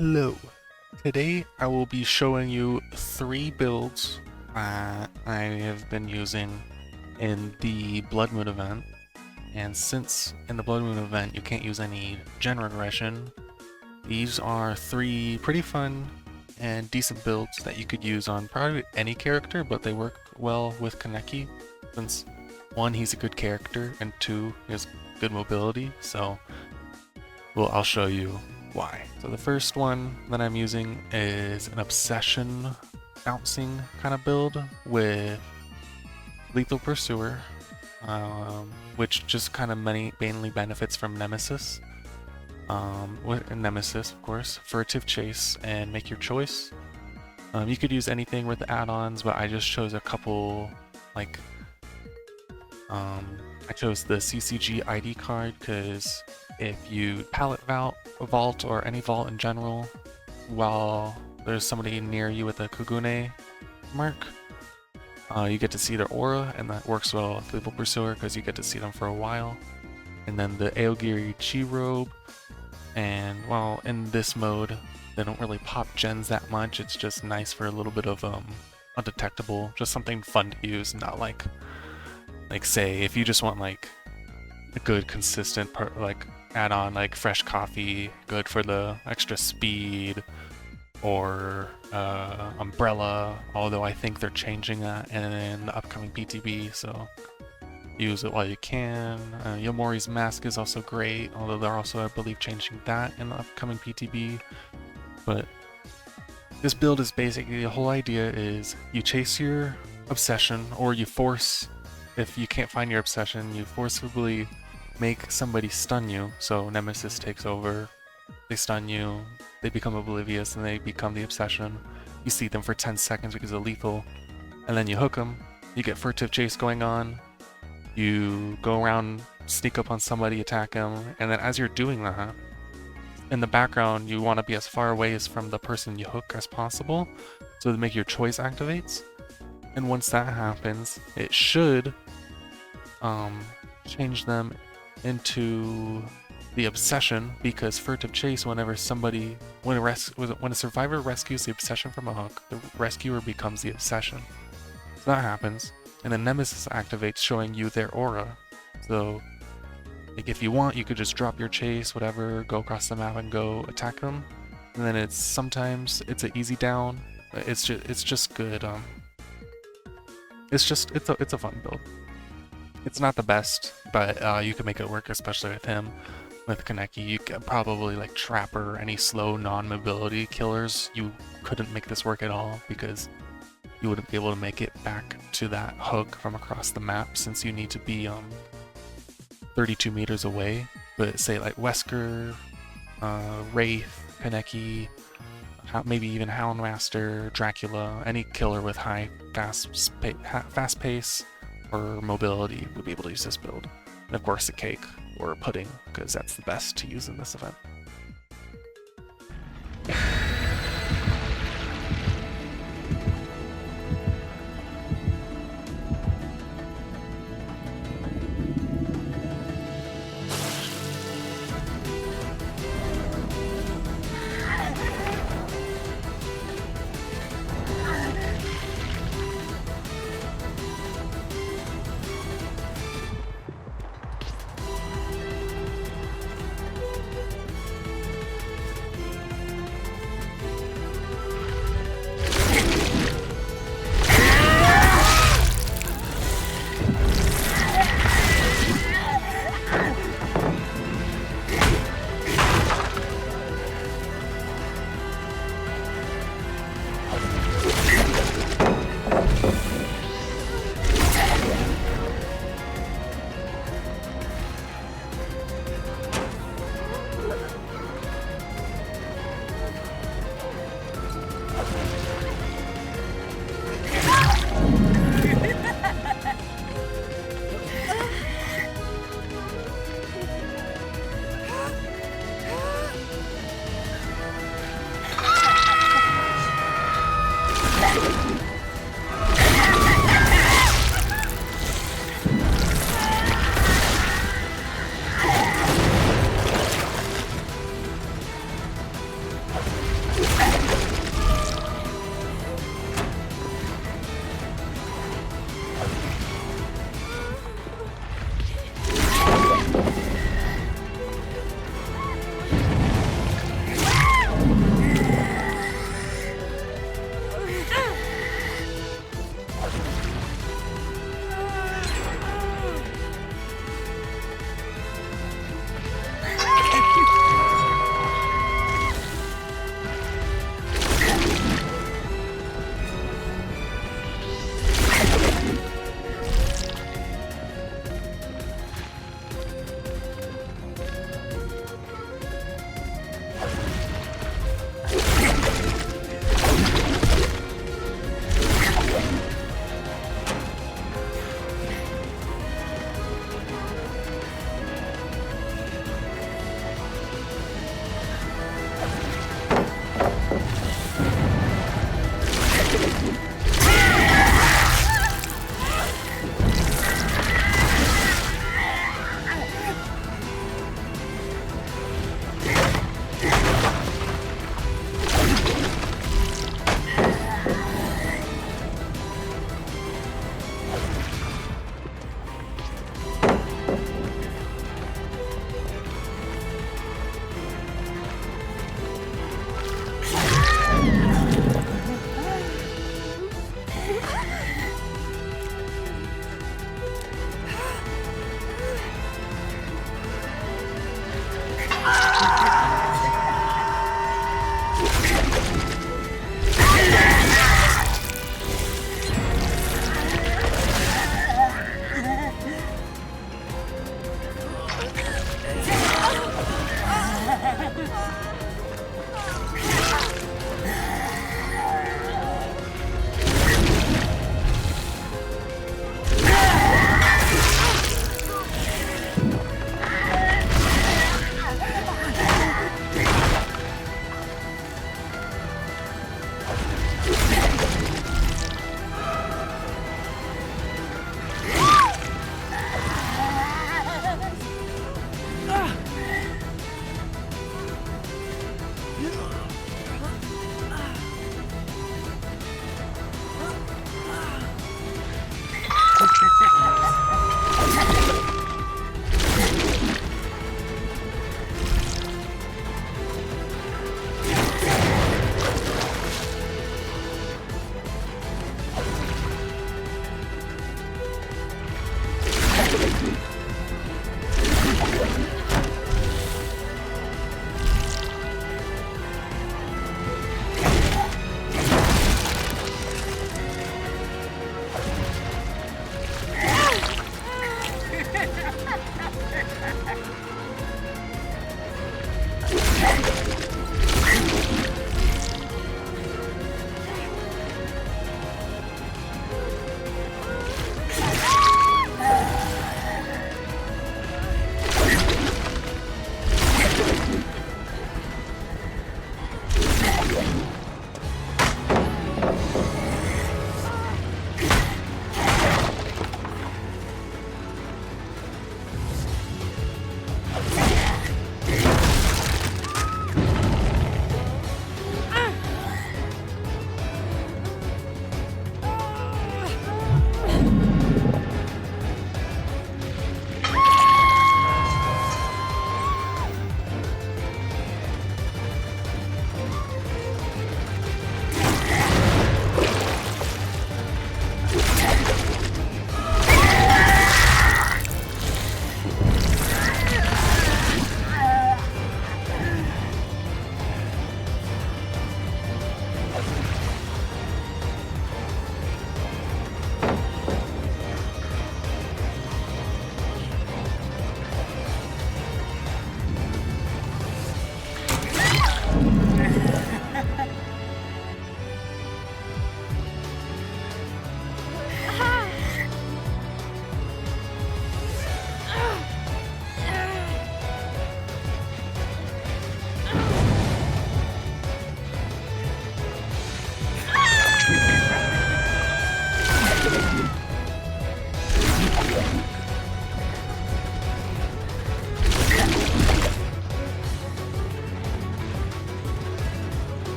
Hello. Today I will be showing you 3 builds that I have been using in the Blood Moon event. And since in the Blood Moon event you can't use any gen regression, these are 3 pretty fun and decent builds that you could use on probably any character, but they work well with Kaneki since 1, he's a good character, and 2, he has good mobility, so I'll show you why. So the first one that I'm using is an obsession bouncing kind of build with lethal pursuer, which just kind of mainly benefits from nemesis. With nemesis, of course, furtive chase, and make your choice. You could use anything with add-ons, but I just chose a couple, like, I chose the CCG ID card because if you pallet vault or any vault in general while there's somebody near you with a Kogune mark, you get to see their aura, and that works well with Lethal Pursuer because you get to see them for a while. And then the Aogiri Chi Robe, and while in this mode they don't really pop gens that much, it's just nice for a little bit of undetectable, just something fun to use, not like say if you just want like a good consistent add-on like fresh coffee, good for the extra speed, or umbrella, although I think they're changing that in the upcoming PTB, so use it while you can. Yomori's mask is also great, although they're also, I believe, changing that in the upcoming PTB. But this build is basically, the whole idea is you chase your obsession, or you force, if you can't find your obsession, you forcibly make somebody stun you. So Nemesis takes over, they stun you, they become oblivious, and they become the obsession. You see them for 10 seconds because of lethal, and then you hook them. You get furtive chase going on. You go around, sneak up on somebody, attack them, and then as you're doing that, in the background, you want to be as far away as from the person you hook as possible, so to make your choice activates. And once that happens, it should change them into the obsession, because furtive chase, when a survivor rescues the obsession from a hook, the rescuer becomes the obsession. So that happens, and then Nemesis activates, showing you their aura. So like if you want, you could just drop your chase, whatever, go across the map and go attack them. And then sometimes it's an easy down. It's just good. It's a fun build. It's not the best, but you can make it work, especially with him. With Kaneki, you can probably like Trapper, any slow non-mobility killers, you couldn't make this work at all because you wouldn't be able to make it back to that hook from across the map, since you need to be 32 meters away. But say like Wesker, Wraith, Kaneki, maybe even Houndmaster, Dracula, any killer with high fast pace or mobility would be able to use this build. And of course a cake or a pudding, because that's the best to use in this event.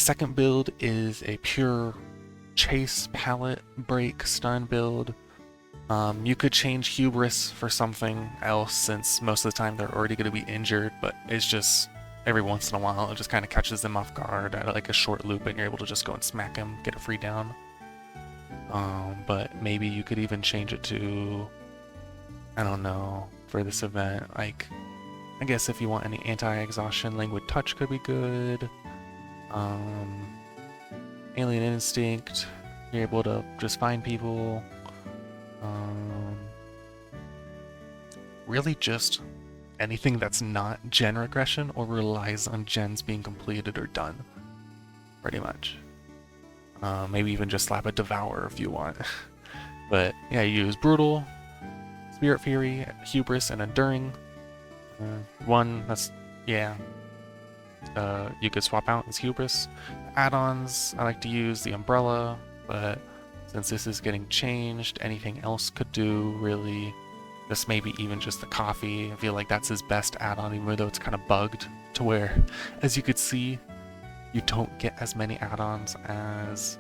second build is a pure chase, pallet break, stun build. You could change Hubris for something else since most of the time they're already going to be injured, but it's just every once in a while it just kind of catches them off guard at like a short loop and you're able to just go and smack them, get a free down. But maybe you could even change it to, I don't know, for this event, like, I guess if you want any anti-exhaustion, Languid Touch could be good. Alien Instinct, you're able to just find people. Really just anything that's not gen regression or relies on gens being completed or done, pretty much. Maybe even just slap a Devour if you want. But yeah, you use Brutal, Spirit Fury, Hubris, and Enduring. One that's, yeah, you could swap out as Hubris. Add-ons, I like to use the Umbrella, but since this is getting changed, anything else could do, really. This maybe even just the Coffee. I feel like that's his best add-on, even though it's kind of bugged to where, as you could see, you don't get as many add-ons as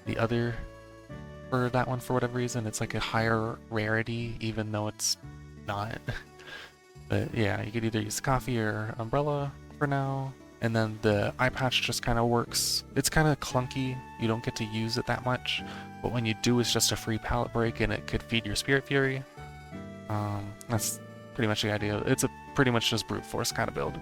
the other for that one for whatever reason. It's like a higher rarity, even though it's not. But yeah, you could either use the Coffee or Umbrella for now. And then the eye patch just kind of works. It's kind of clunky. You don't get to use it that much. But when you do, it's just a free pallet break and it could feed your Spirit Fury. That's pretty much the idea. It's a pretty much just brute force kind of build.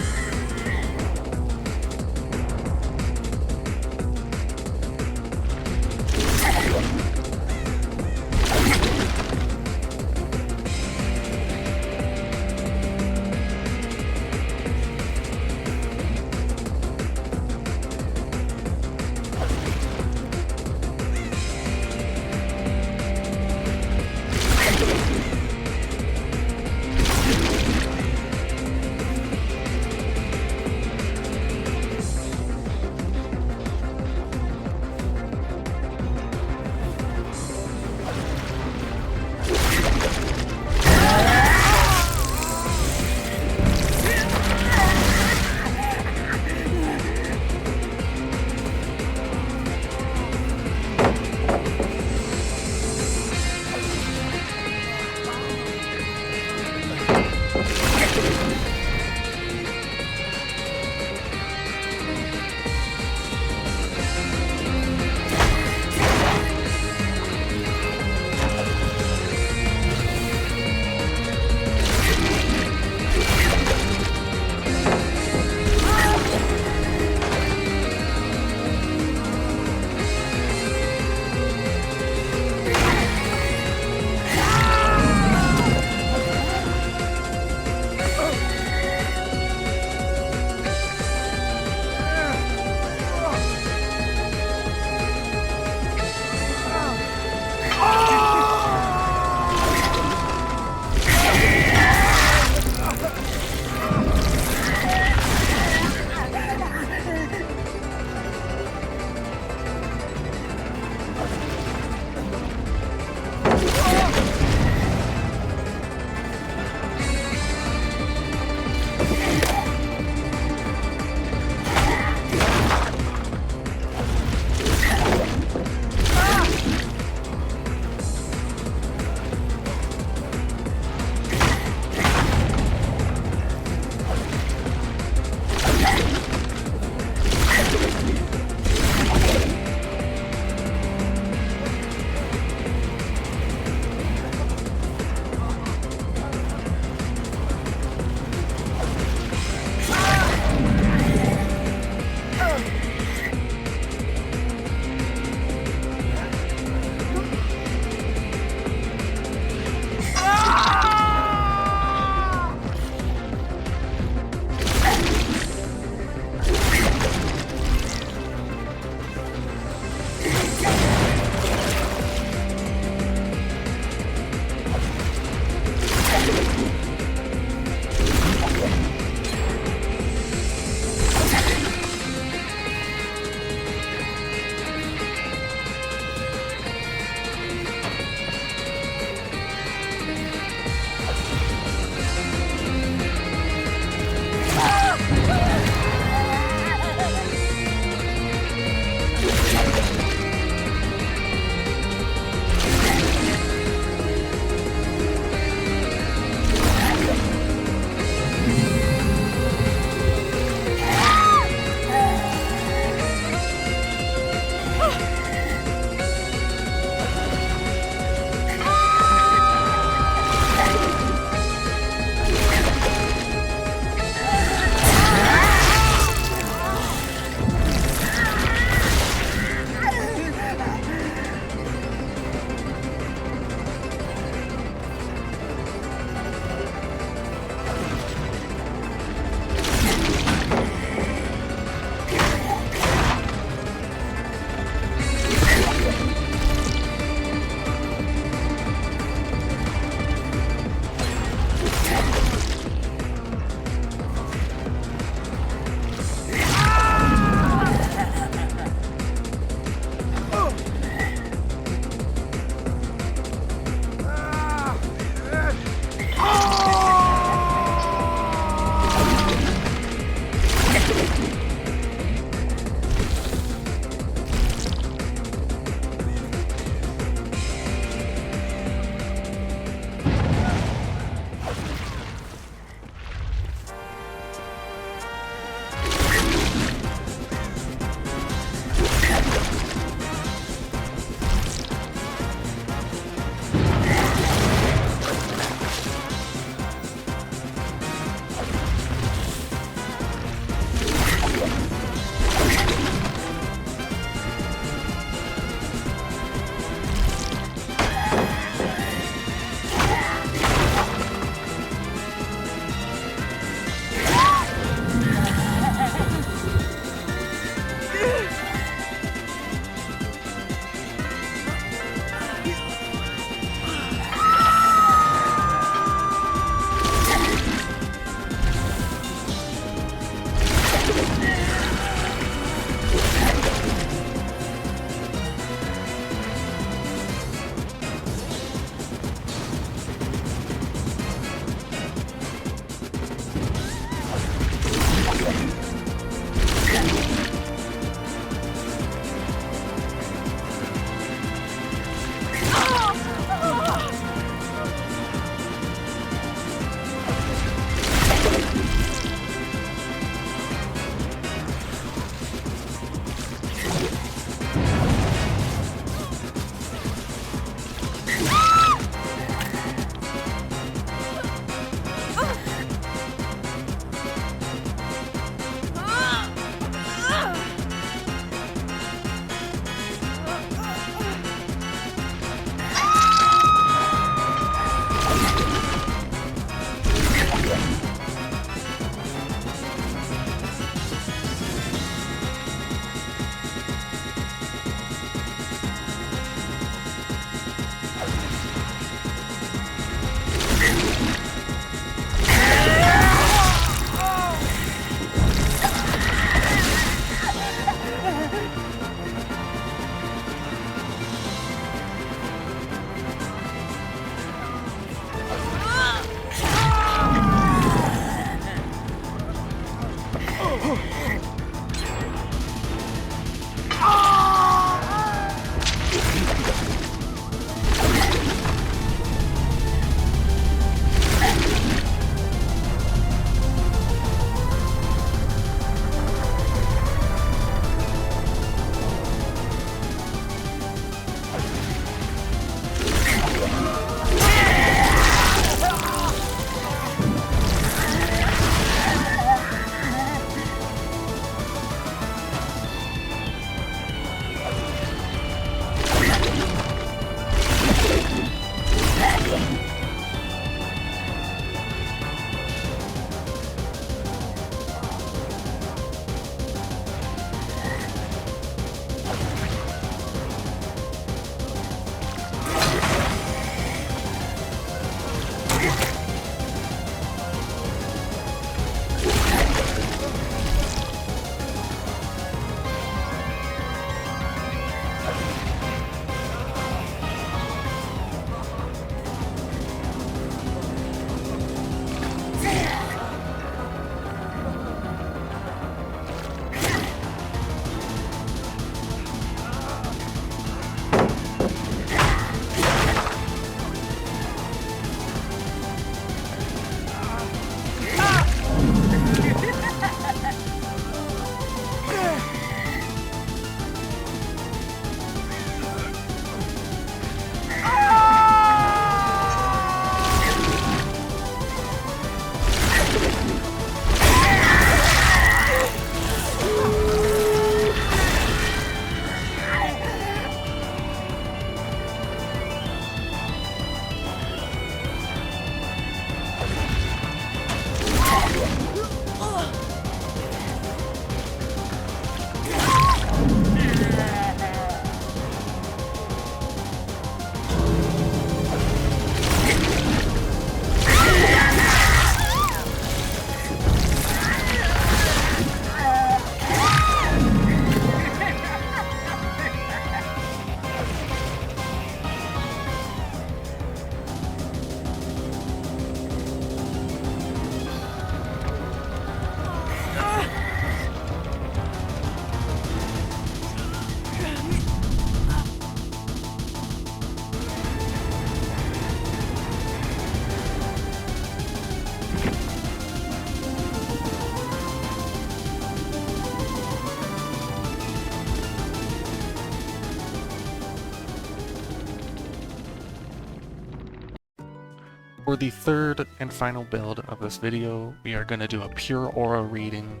For the third and final build of this video, we are going to do a pure aura reading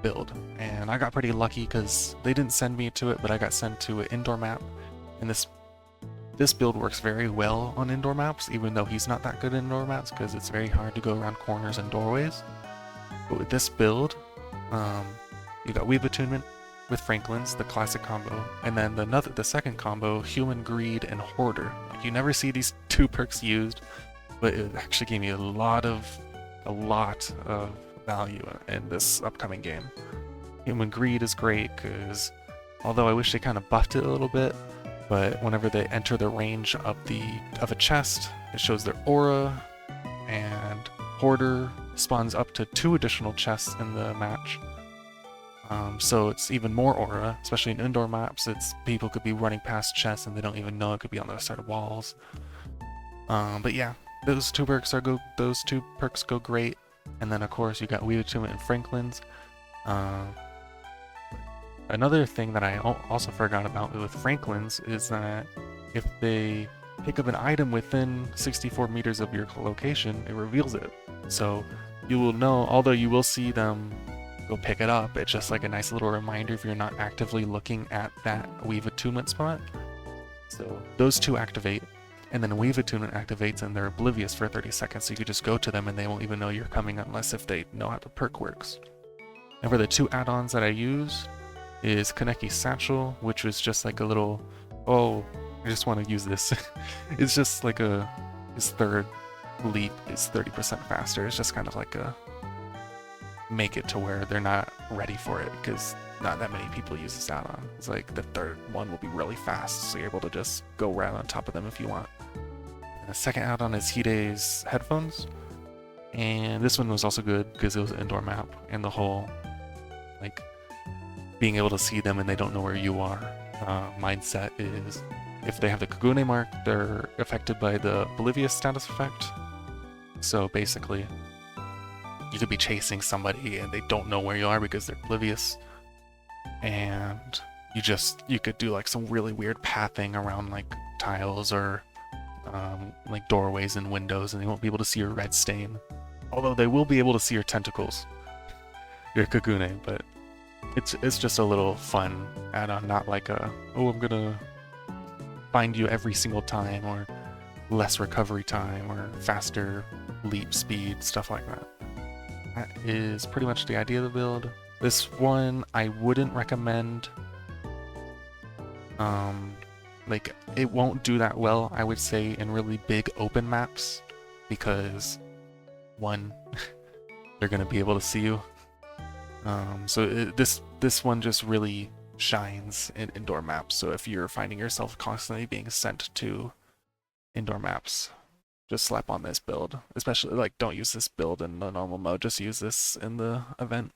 build. And I got pretty lucky because they didn't send me to it, but I got sent to an indoor map. And this build works very well on indoor maps, even though he's not that good at indoor maps because it's very hard to go around corners and doorways. But with this build, you got Weave Attunement with Franklin's, the classic combo, and then the second combo, Human Greed and Hoarder. You never see these two perks used, but it actually gave me a lot of value in this upcoming game. Human Greed is great because, although I wish they kind of buffed it a little bit, but whenever they enter the range of a chest, it shows their aura, and Hoarder spawns up to 2 additional chests in the match. So it's even more aura, especially in indoor maps. People could be running past chests and they don't even know. It could be on the other side of walls. But yeah, those two perks go great. And then of course you got Weave Attunement and Franklin's. Another thing that I also forgot about with Franklin's is that if they pick up an item within 64 meters of your location, it reveals it. So you will know, although you will see them go pick it up, it's just like a nice little reminder if you're not actively looking at that Weave Attunement spot. So those two activate, and then Weave Attunement activates and they're oblivious for 30 seconds, so you could just go to them and they won't even know you're coming unless if they know how the perk works. And for the 2 add-ons that I use is Kaneki Satchel, which was just like a little, oh, I just want to use this. It's just like his third leap is 30% faster. It's just kind of like a make it to where they're not ready for it because not that many people use this add-on. It's like the third one will be really fast, so you're able to just go right on top of them if you want. And the second add-on is Hide's headphones, and this one was also good because it was an indoor map, and the whole like being able to see them and they don't know where you are mindset is if they have the Kagune mark, they're affected by the oblivious status effect. So basically, you could be chasing somebody and they don't know where you are because they're oblivious, and you could do like some really weird pathing around like tiles or like doorways and windows, and they won't be able to see your red stain. Although they will be able to see your tentacles, your Kagune, but it's just a little fun add-on, not like I'm gonna find you every single time, or less recovery time, or faster leap speed, stuff like that. That is pretty much the idea of the build. This one I wouldn't recommend. Like, it won't do that well, I would say, in really big open maps, because one, they're gonna be able to see you. This one just really shines in indoor maps. So if you're finding yourself constantly being sent to indoor maps, just slap on this build. Especially, like, don't use this build in the normal mode, just use this in the event.